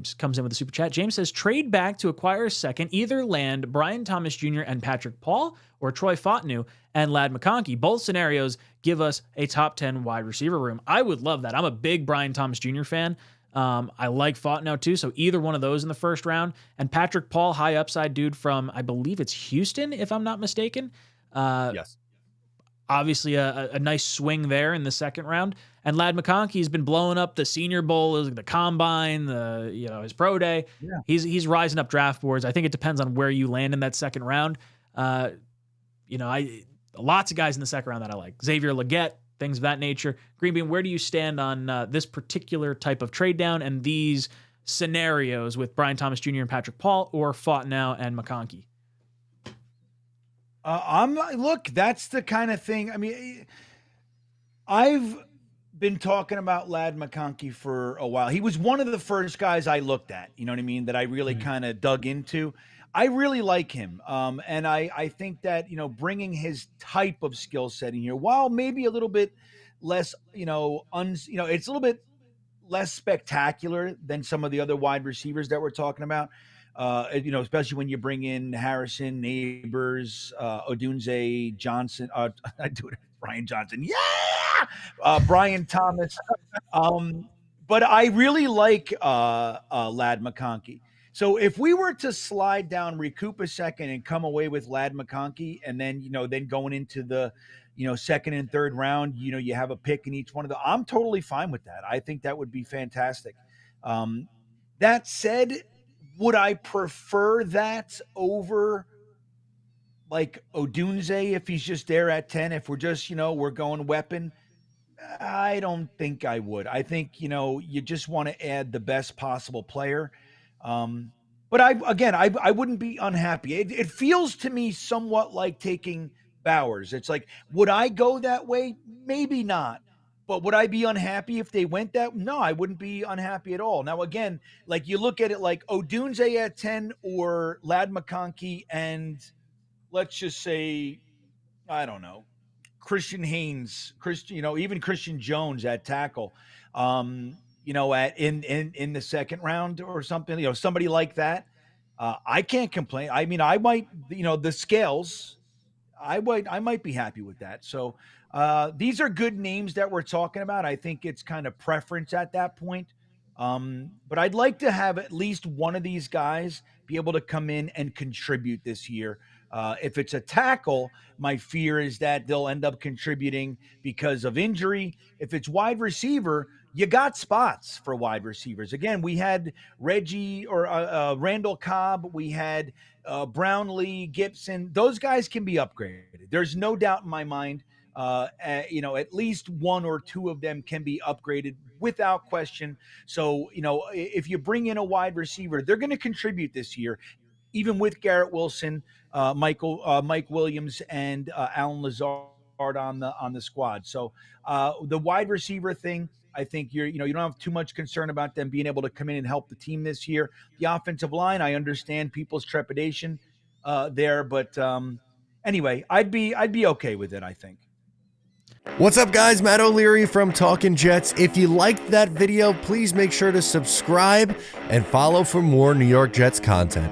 James comes in with a super chat. James says, trade back to acquire a second, either land Brian Thomas Jr. and Patrick Paul or Troy Fontenot and Ladd McConkey. Both scenarios give us a top 10 wide receiver room. I would love that. I'm a big Brian Thomas Jr. fan. I like Fontenot too, so either one of those in the first round. And Patrick Paul, high upside dude from, I believe it's Houston, if I'm not mistaken. Yes. Obviously a nice swing there in the second round. And Ladd McConkey's been blowing up the Senior Bowl, the Combine, his pro day. Yeah. He's rising up draft boards. I think it depends on where you land in that second round. Lots of guys in the second round that I like. Xavier Legette, things of that nature. Green Bean, where do you stand on this particular type of trade down and these scenarios with Brian Thomas Jr. and Patrick Paul or Fontenot and McConkey? Look, that's the kind of thing. I mean, I've been talking about Ladd McConkey for a while. He was one of the first guys I looked at, you know what I mean, that I really kind of dug into. I really like him. And I think that, bringing his type of skill set in here, while maybe a little bit less, it's a little bit less spectacular than some of the other wide receivers that we're talking about. Especially when you bring in Harrison, Neighbors, Odunze, Johnson, Brian Johnson. Yeah. Brian Thomas. But I really like Ladd McConkey. So if we were to slide down, recoup a second and come away with Ladd McConkey, and then, then going into the, second and third round, you have a pick in each one of them. I'm totally fine with that. I think that would be fantastic. That said, would I prefer that over like Odunze if he's just there at 10? If we're just, we're going weapon, I don't think I would. I think, you just want to add the best possible player. But I wouldn't be unhappy. It feels to me somewhat like taking Bowers. It's like, would I go that way? Maybe not. But would I be unhappy if they went that? No, I wouldn't be unhappy at all. Now, again, like you look at it like Odunze at 10 or Ladd McConkey and let's just say, I don't know, Christian Haynes, even Christian Jones at tackle, in the second round or something, somebody like that. I can't complain. I mean, I might, the scales, I might be happy with that. So these are good names that we're talking about. I think it's kind of preference at that point. But I'd like to have at least one of these guys be able to come in and contribute this year. If it's a tackle, my fear is that they'll end up contributing because of injury. If it's wide receiver, you got spots for wide receivers. Again, we had Randall Cobb. We had Brownlee, Gibson. Those guys can be upgraded. There's no doubt in my mind. At least one or two of them can be upgraded without question. So, if you bring in a wide receiver, they're going to contribute this year, even with Garrett Wilson, Mike Williams, and Alan Lazard on the squad. So the wide receiver thing, I think you don't have too much concern about them being able to come in and help the team this year. The offensive line, I understand people's trepidation there, but anyway, I'd be okay with it, I think. What's up, guys? Matt O'Leary from Talkin' Jets. If you liked that video, please make sure to subscribe and follow for more New York Jets content.